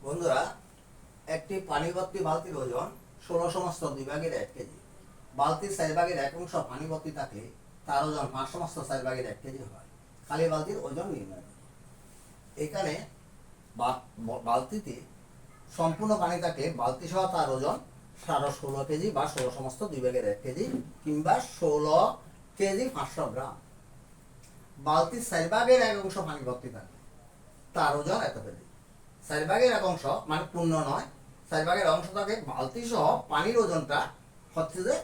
বন্ধুরা, একটি পানি ভর্তি বালতির ওজন 16 সমস্ত 2 ভাগের 1 কেজি। বালতির 4 ভাগের 1 অংশ পানি ভর্তি থাকলে তার ওজন 5 সমস্ত 4 ভাগের 1 কেজি হয়। খালি বালতির ওজন নির্ণয় করুন। এখানে বালতিতে সম্পূর্ণ পানি থাকলে বালতি সহ তার ওজন 16 কেজি বা 16 সমস্ত 2 ভাগের 1 কেজি কিংবা 16 কেজি 500 গ্রাম। বালতির 4 ভাগের 1 অংশ পানি ভর্তি থাকলে তার ওজন এত কেজি। 4 ভাগের 1 অংশ মানে পূর্ণ নয়, 4 ভাগের অংশ থাকে বালতি সহ পানির ওজনটা হচ্ছে যে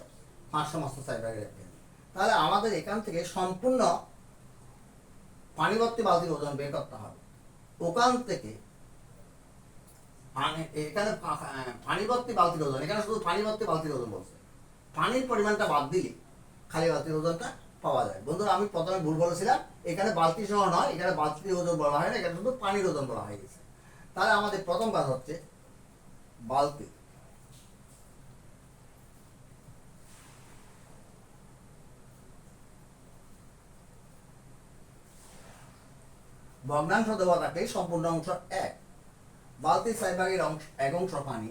5 সমস্ত 4 ভাগের 1 কেজি। তাহলে আমাদের এখান থেকে সম্পূর্ণ পানি ভর্তি বালতির ওজন বের করতে হবে। ওখান থেকে এখানে পানি ভর্তি বালতির ওজন, এখানে শুধু পানি ভর্তি বালতির ওজন বলছে, পানির পরিমাণটা বাদ দিলে খালি বালতির ওজনটা পাওয়া যায়। বন্ধুরা, আমি প্রথমে ভুল বলেছিলাম, এখানে বালতি সহ নয়, এখানে বালতির ওজন বলা হয় না, এখানে শুধু পানির ওজন বলা হয়ে গেছে। তাহলে আমাদের প্রথম কাজ হচ্ছে বালতি ভগ্নাংশ দেওয়া থাকে সম্পূর্ণ অংশ 1। বালতির 4 ভাগের 1 অংশ পানি,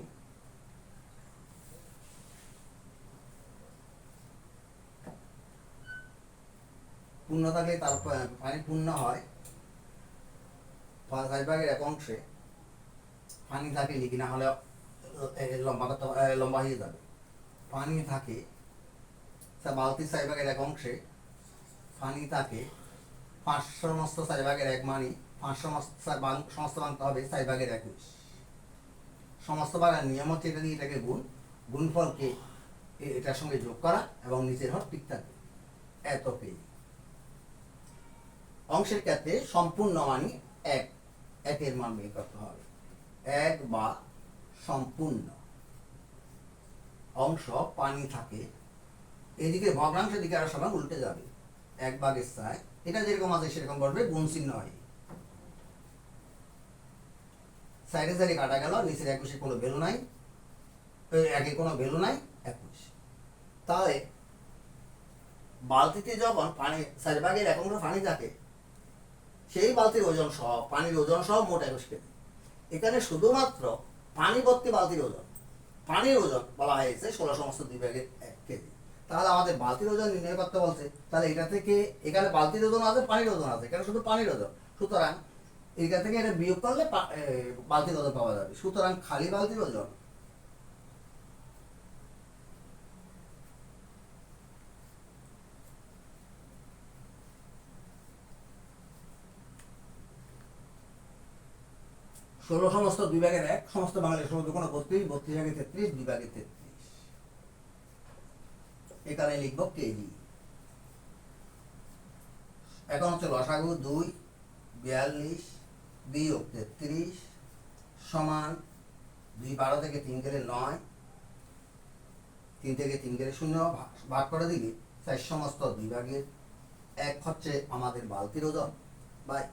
পূর্ণ থাকলে তার পানি পূর্ণ হয়। 4 ভাগের 1 অংশে পানি থাকে লিখি, না হলে লম্বা হয়ে যাবে। পানি থাকে বালতির 4 ভাগের 1 অংশে পানি থাকে 5 সমস্ত 4 ভাগের 1 মানে 5 সমস্ত ভাঙতে হবে 4 ভাগের 21। সমস্ত ভাগের নিয়ম হচ্ছে এটাকে গুণফলকে এটার সঙ্গে যোগ করা এবং নিচের হর ঠিক থাকবে এত পেয়ে। অংশের ক্ষেত্রে সম্পূর্ণ মানে 1 এর মান বের করতে হবে। 1 বা সম্পূর্ণ অংশ পানি থাকে, এদিকে ভগ্নাংশের দিকে আরো সময় উল্টে যাবে। 1 ভাগের 4, এটা যেরকম আছে সেরকম করবে, গুণ চিহ্ন হয়। সাইডে সাইডে কাটা গেল, নিচের 21 কোনো ভ্যালু নাই, 1 কোনো ভ্যালু নাই, 21। তাহলে বালতিতে যখন পানি 4 ভাগের 1 অংশ পানি থাকে, সেই বালতির ওজন সহ পানির ওজন সহ মোট 21 কেজি। এখানে শুধুমাত্র পানি ভর্তি বালতির ওজন, পানির ওজন বলা হয়েছে 16 সমস্ত 2 ভাগের 1 কেজি। তাহলে আমাদের বালতির ওজন নির্ণয় করতে বলছে। তাহলে এটা থেকে এখানে বালতির ওজন আছে, পানির ওজন আছে, এখানে শুধু পানির ওজন, সুতরাং এইটা থেকে এটা বিয়োগ করলে বালতির ওজন পাওয়া যাবে। সুতরাং খালি বালতির ওজন 16 সমস্ত 2 ভাগের 1, সমস্ত বাঙালি 16 কোনো 32, 32 ভাগে 33, 2 ভাগে 33। এখানে লিখবো কেজি। এখন হচ্ছে লসাগু 2 42 বিয়োগ 33 সমান 2 12 থেকে 3 গেলে 9, 3 থেকে 3 গেলে 0, ভাগ করে দিলে 4 সমস্ত 2 ভাগের 1 হচ্ছে আমাদের বালতির ওজন বাই